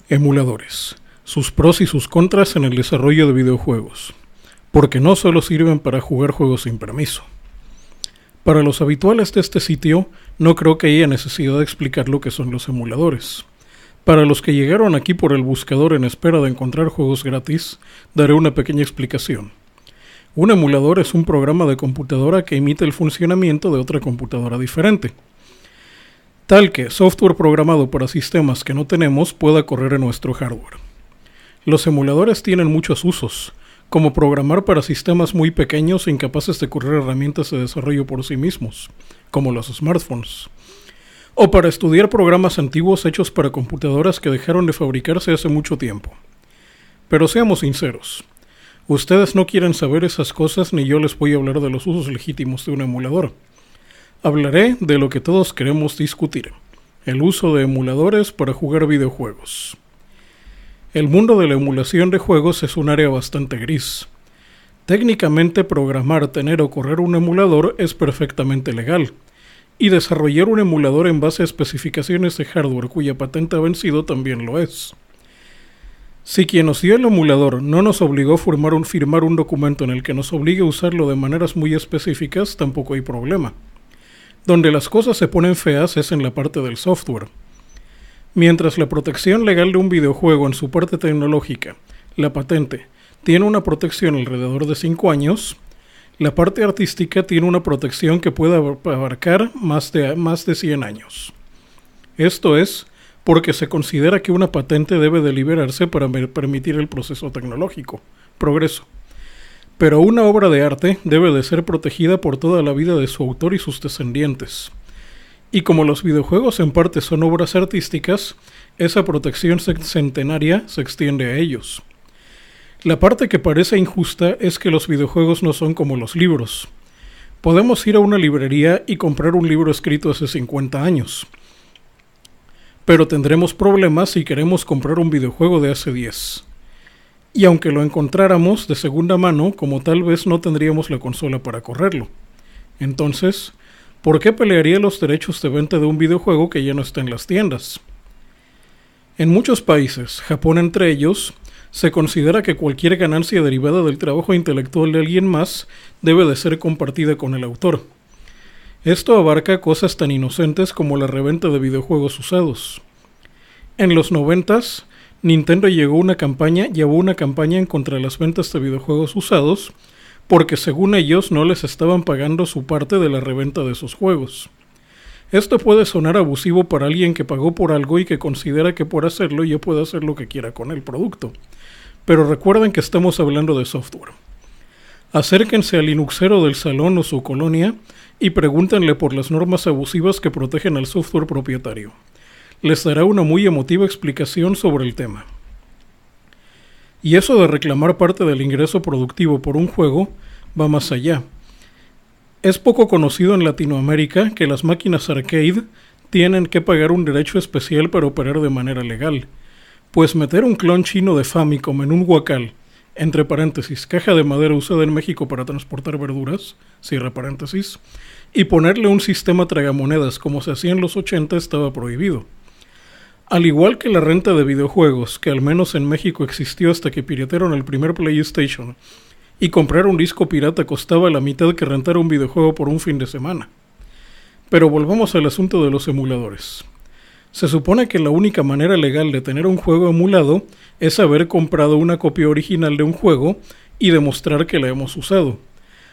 Emuladores. Sus pros y sus contras en el desarrollo de videojuegos. Porque no solo sirven para jugar juegos sin permiso. Para los habituales de este sitio, no creo que haya necesidad de explicar lo que son los emuladores. Para los que llegaron aquí por el buscador en espera de encontrar juegos gratis, daré una pequeña explicación. Un emulador es un programa de computadora que imita el funcionamiento de otra computadora diferente, tal que software programado para sistemas que no tenemos pueda correr en nuestro hardware. Los emuladores tienen muchos usos, como programar para sistemas muy pequeños e incapaces de correr herramientas de desarrollo por sí mismos, como los smartphones, o para estudiar programas antiguos hechos para computadoras que dejaron de fabricarse hace mucho tiempo. Pero seamos sinceros, ustedes no quieren saber esas cosas ni yo les voy a hablar de los usos legítimos de un emulador. Hablaré de lo que todos queremos discutir, el uso de emuladores para jugar videojuegos. El mundo de la emulación de juegos es un área bastante gris. Técnicamente programar, tener o correr un emulador es perfectamente legal, y desarrollar un emulador en base a especificaciones de hardware cuya patente ha vencido también lo es. Si quien nos dio el emulador no nos obligó a firmar un documento en el que nos obligue a usarlo de maneras muy específicas, tampoco hay problema. Donde las cosas se ponen feas es en la parte del software. Mientras la protección legal de un videojuego en su parte tecnológica, la patente, tiene una protección alrededor de 5 años, la parte artística tiene una protección que puede abarcar más de 100 años. Esto es porque se considera que una patente debe de liberarse para permitir el proceso tecnológico, progreso. Pero una obra de arte debe de ser protegida por toda la vida de su autor y sus descendientes. Y como los videojuegos en parte son obras artísticas, esa protección centenaria se extiende a ellos. La parte que parece injusta es que los videojuegos no son como los libros. Podemos ir a una librería y comprar un libro escrito hace 50 años. Pero tendremos problemas si queremos comprar un videojuego de hace 10. Y aunque lo encontráramos de segunda mano, como tal vez no tendríamos la consola para correrlo. Entonces, ¿por qué pelearía los derechos de venta de un videojuego que ya no está en las tiendas? En muchos países, Japón entre ellos, se considera que cualquier ganancia derivada del trabajo intelectual de alguien más debe de ser compartida con el autor. Esto abarca cosas tan inocentes como la reventa de videojuegos usados. En los 90s, Nintendo llevó una campaña en contra de las ventas de videojuegos usados, porque según ellos no les estaban pagando su parte de la reventa de sus juegos. Esto puede sonar abusivo para alguien que pagó por algo y que considera que por hacerlo ya puede hacer lo que quiera con el producto. Pero recuerden que estamos hablando de software. Acérquense al Linuxero del salón o su colonia y pregúntenle por las normas abusivas que protegen al software propietario. Les dará una muy emotiva explicación sobre el tema. Y eso de reclamar parte del ingreso productivo por un juego va más allá. Es poco conocido en Latinoamérica que las máquinas arcade tienen que pagar un derecho especial para operar de manera legal, pues meter un clon chino de Famicom en un huacal, entre paréntesis, caja de madera usada en México para transportar verduras, cierra paréntesis, y ponerle un sistema tragamonedas como se hacía en los 80 estaba prohibido. Al igual que la renta de videojuegos, que al menos en México existió hasta que piratearon el primer PlayStation, y comprar un disco pirata costaba la mitad que rentar un videojuego por un fin de semana. Pero volvamos al asunto de los emuladores. Se supone que la única manera legal de tener un juego emulado es haber comprado una copia original de un juego y demostrar que la hemos usado.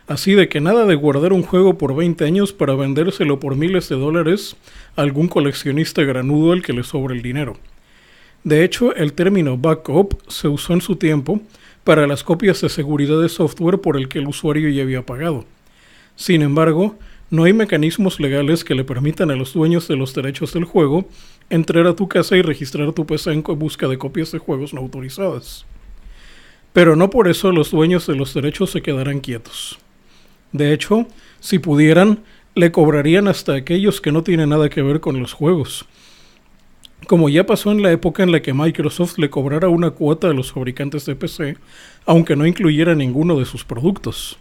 Así de que nada de guardar un juego por 20 años para vendérselo por miles de dólares a algún coleccionista granudo al que le sobra el dinero. De hecho, el término backup se usó en su tiempo para las copias de seguridad de software por el que el usuario ya había pagado. Sin embargo, no hay mecanismos legales que le permitan a los dueños de los derechos del juego entrar a tu casa y registrar tu PC en busca de copias de juegos no autorizadas. Pero no por eso los dueños de los derechos se quedarán quietos. De hecho, si pudieran, le cobrarían hasta aquellos que no tienen nada que ver con los juegos. Como ya pasó en la época en la que Microsoft le cobrara una cuota a los fabricantes de PC, aunque no incluyera ninguno de sus productos,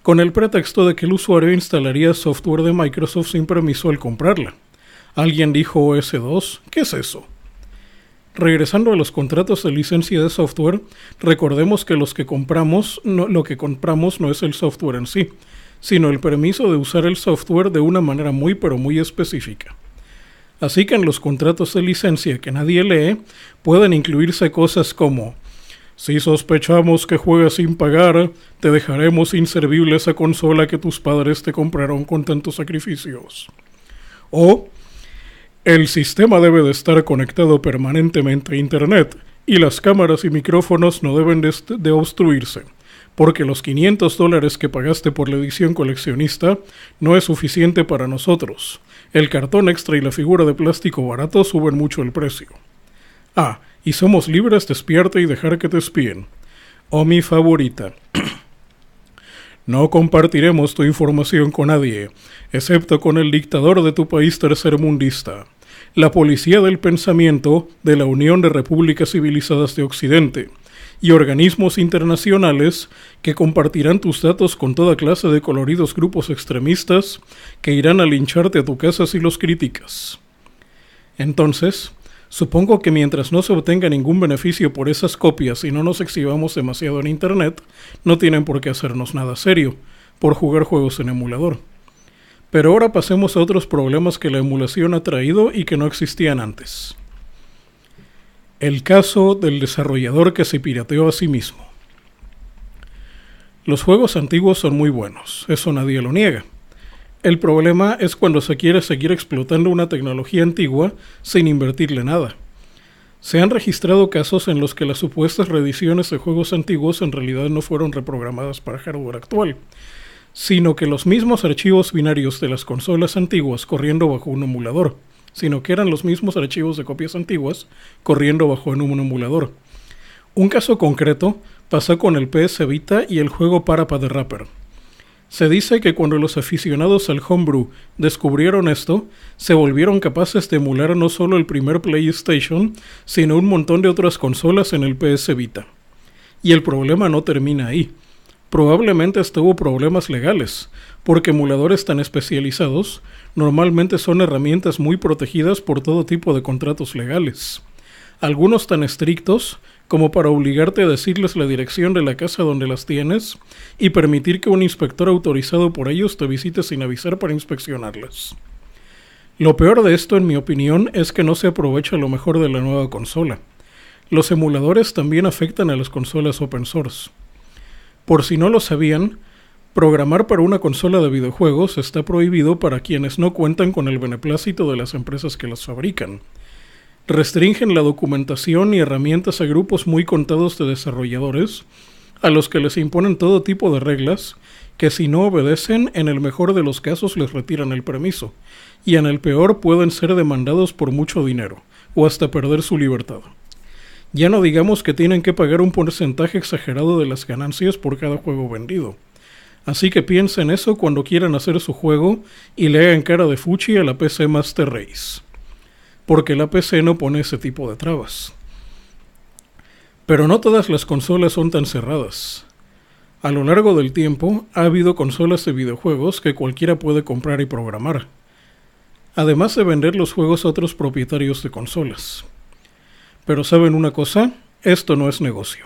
con el pretexto de que el usuario instalaría software de Microsoft sin permiso al comprarla. Alguien dijo OS2, ¿qué es eso? Regresando a los contratos de licencia de software, recordemos que lo que compramos no es el software en sí, sino el permiso de usar el software de una manera muy pero muy específica. Así que en los contratos de licencia que nadie lee, pueden incluirse cosas como: si sospechamos que juegas sin pagar, te dejaremos inservible esa consola que tus padres te compraron con tantos sacrificios. O: el sistema debe de estar conectado permanentemente a internet y las cámaras y micrófonos no deben de obstruirse, porque los $500 que pagaste por la edición coleccionista no es suficiente para nosotros. El cartón extra y la figura de plástico barato suben mucho el precio. Ah, y somos libres de espiarte y dejar que te espíen. O mi favorita: no compartiremos tu información con nadie, excepto con el dictador de tu país tercermundista, la policía del pensamiento de la Unión de Repúblicas Civilizadas de Occidente, y organismos internacionales que compartirán tus datos con toda clase de coloridos grupos extremistas que irán a lincharte a tu casa si los criticas. Entonces, supongo que mientras no se obtenga ningún beneficio por esas copias y no nos exhibamos demasiado en internet, no tienen por qué hacernos nada serio por jugar juegos en emulador. Pero ahora pasemos a otros problemas que la emulación ha traído y que no existían antes. El caso del desarrollador que se pirateó a sí mismo. Los juegos antiguos son muy buenos, eso nadie lo niega. El problema es cuando se quiere seguir explotando una tecnología antigua sin invertirle nada. Se han registrado casos en los que las supuestas reediciones de juegos antiguos en realidad no fueron reprogramadas para hardware actual, sino que los mismos archivos binarios de las consolas antiguas corriendo bajo un emulador, sino que eran los mismos archivos de copias antiguas corriendo bajo en un emulador. Un caso concreto pasó con el PS Vita y el juego Parappa the Rapper. Se dice que cuando los aficionados al homebrew descubrieron esto, se volvieron capaces de emular no solo el primer PlayStation, sino un montón de otras consolas en el PS Vita. Y el problema no termina ahí. Probablemente hubo problemas legales, porque emuladores tan especializados normalmente son herramientas muy protegidas por todo tipo de contratos legales. Algunos tan estrictos como para obligarte a decirles la dirección de la casa donde las tienes y permitir que un inspector autorizado por ellos te visite sin avisar para inspeccionarlas. Lo peor de esto, en mi opinión, es que no se aprovecha lo mejor de la nueva consola. Los emuladores también afectan a las consolas open source. Por si no lo sabían, programar para una consola de videojuegos está prohibido para quienes no cuentan con el beneplácito de las empresas que las fabrican. Restringen la documentación y herramientas a grupos muy contados de desarrolladores, a los que les imponen todo tipo de reglas, que si no obedecen, en el mejor de los casos les retiran el permiso, y en el peor pueden ser demandados por mucho dinero, o hasta perder su libertad. Ya no digamos que tienen que pagar un porcentaje exagerado de las ganancias por cada juego vendido. Así que piensen eso cuando quieran hacer su juego y le hagan cara de fuchi a la PC Master Race. Porque la PC no pone ese tipo de trabas. Pero no todas las consolas son tan cerradas. A lo largo del tiempo, ha habido consolas de videojuegos que cualquiera puede comprar y programar, además de vender los juegos a otros propietarios de consolas. Pero ¿saben una cosa? Esto no es negocio.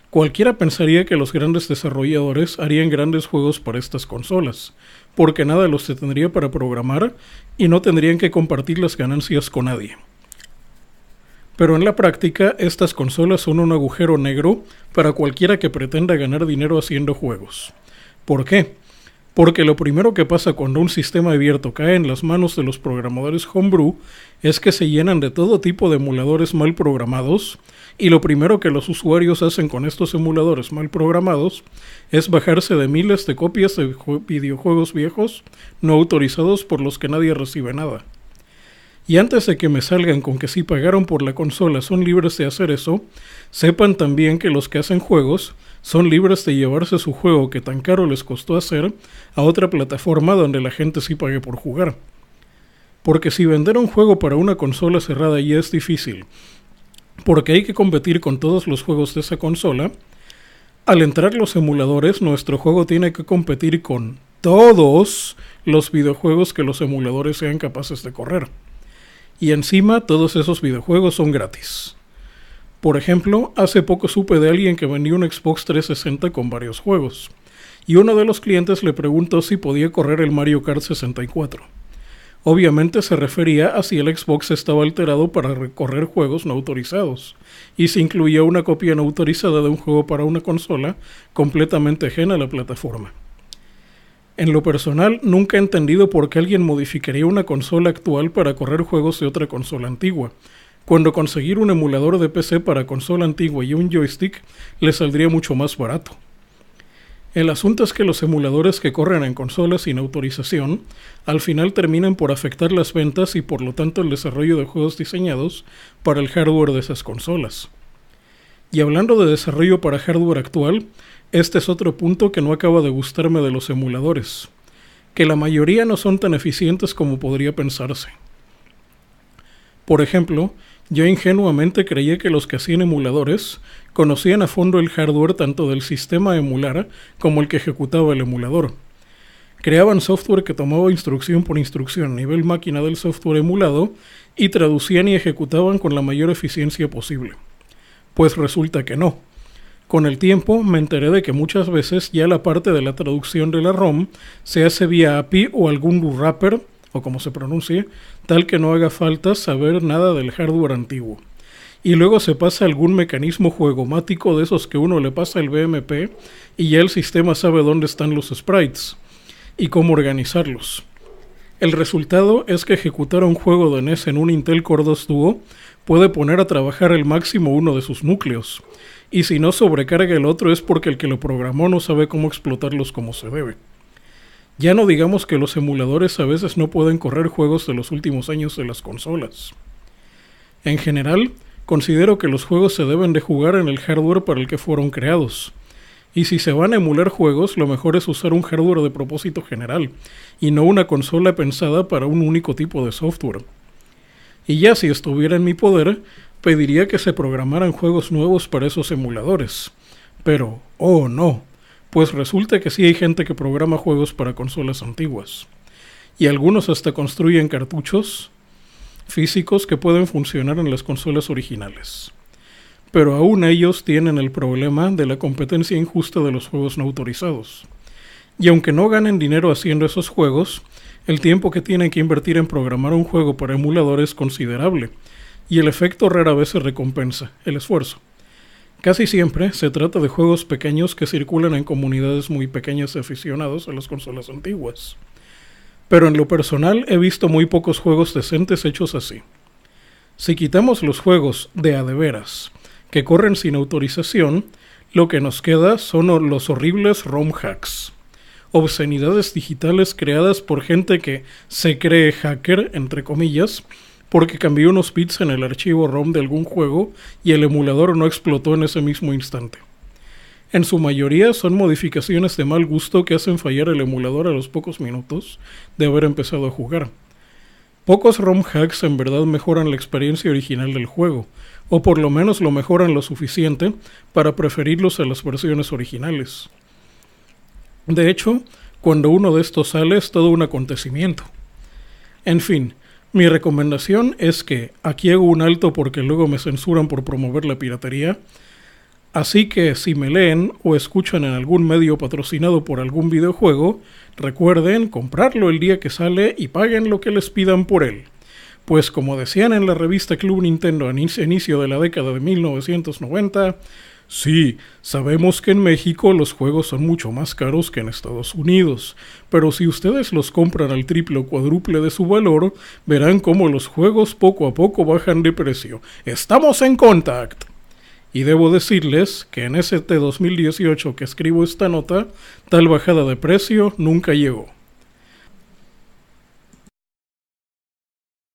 Cualquiera pensaría que los grandes desarrolladores harían grandes juegos para estas consolas, porque nada los detendría para programar y no tendrían que compartir las ganancias con nadie. Pero en la práctica, estas consolas son un agujero negro para cualquiera que pretenda ganar dinero haciendo juegos. ¿Por qué? Porque lo primero que pasa cuando un sistema abierto cae en las manos de los programadores homebrew es que se llenan de todo tipo de emuladores mal programados, y lo primero que los usuarios hacen con estos emuladores mal programados es bajarse de miles de copias de videojuegos viejos no autorizados por los que nadie recibe nada. Y antes de que me salgan con que si pagaron por la consola son libres de hacer eso, sepan también que los que hacen juegos son libres de llevarse su juego que tan caro les costó hacer a otra plataforma donde la gente sí pague por jugar. Porque si vender un juego para una consola cerrada ya es difícil, porque hay que competir con todos los juegos de esa consola, al entrar los emuladores, nuestro juego tiene que competir con todos los videojuegos que los emuladores sean capaces de correr. Y encima todos esos videojuegos son gratis. Por ejemplo, hace poco supe de alguien que vendía un Xbox 360 con varios juegos, y uno de los clientes le preguntó si podía correr el Mario Kart 64. Obviamente se refería a si el Xbox estaba alterado para recorrer juegos no autorizados, y si incluía una copia no autorizada de un juego para una consola completamente ajena a la plataforma. En lo personal, nunca he entendido por qué alguien modificaría una consola actual para correr juegos de otra consola antigua, cuando conseguir un emulador de PC para consola antigua y un joystick le saldría mucho más barato. El asunto es que los emuladores que corren en consolas sin autorización al final terminan por afectar las ventas y por lo tanto el desarrollo de juegos diseñados para el hardware de esas consolas. Y hablando de desarrollo para hardware actual, este es otro punto que no acaba de gustarme de los emuladores, que la mayoría no son tan eficientes como podría pensarse. Por ejemplo, yo ingenuamente creía que los que hacían emuladores conocían a fondo el hardware tanto del sistema a emular como el que ejecutaba el emulador. Creaban software que tomaba instrucción por instrucción a nivel máquina del software emulado y traducían y ejecutaban con la mayor eficiencia posible. Pues resulta que no. Con el tiempo me enteré de que muchas veces ya la parte de la traducción de la ROM se hace vía API o algún wrapper, o como se pronuncie, tal que no haga falta saber nada del hardware antiguo. Y luego se pasa algún mecanismo juegomático de esos que uno le pasa el BMP y ya el sistema sabe dónde están los sprites y cómo organizarlos. El resultado es que ejecutar un juego de NES en un Intel Core 2 Duo puede poner a trabajar al máximo uno de sus núcleos, y si no sobrecarga el otro es porque el que lo programó no sabe cómo explotarlos como se debe. Ya no digamos que los emuladores a veces no pueden correr juegos de los últimos años de las consolas. En general, considero que los juegos se deben de jugar en el hardware para el que fueron creados. Y si se van a emular juegos, lo mejor es usar un hardware de propósito general, y no una consola pensada para un único tipo de software. Y ya si estuviera en mi poder, pediría que se programaran juegos nuevos para esos emuladores. Pero, oh no, pues resulta que sí hay gente que programa juegos para consolas antiguas. Y algunos hasta construyen cartuchos físicos que pueden funcionar en las consolas originales. Pero aún ellos tienen el problema de la competencia injusta de los juegos no autorizados. Y aunque no ganen dinero haciendo esos juegos, el tiempo que tienen que invertir en programar un juego para emulador es considerable, y el efecto rara vez se recompensa el esfuerzo. Casi siempre se trata de juegos pequeños que circulan en comunidades muy pequeñas de aficionados a las consolas antiguas. Pero en lo personal he visto muy pocos juegos decentes hechos así. Si quitamos los juegos de a de veras, que corren sin autorización, lo que nos queda son los horribles ROM hacks. Obscenidades digitales creadas por gente que se cree hacker, entre comillas, porque cambió unos bits en el archivo ROM de algún juego y el emulador no explotó en ese mismo instante. En su mayoría son modificaciones de mal gusto que hacen fallar el emulador a los pocos minutos de haber empezado a jugar. Pocos ROM hacks en verdad mejoran la experiencia original del juego, o por lo menos lo mejoran lo suficiente para preferirlos a las versiones originales. De hecho, cuando uno de estos sale es todo un acontecimiento. En fin, mi recomendación es que aquí hago un alto porque luego me censuran por promover la piratería, así que si me leen o escuchan en algún medio patrocinado por algún videojuego, recuerden comprarlo el día que sale y paguen lo que les pidan por él. Pues como decían en la revista Club Nintendo a inicio de la década de 1990, sí, sabemos que en México los juegos son mucho más caros que en Estados Unidos, pero si ustedes los compran al triple o cuádruple de su valor, verán cómo los juegos poco a poco bajan de precio. ¡Estamos en Contact! Y debo decirles que en ese 2018 que escribo esta nota, tal bajada de precio nunca llegó.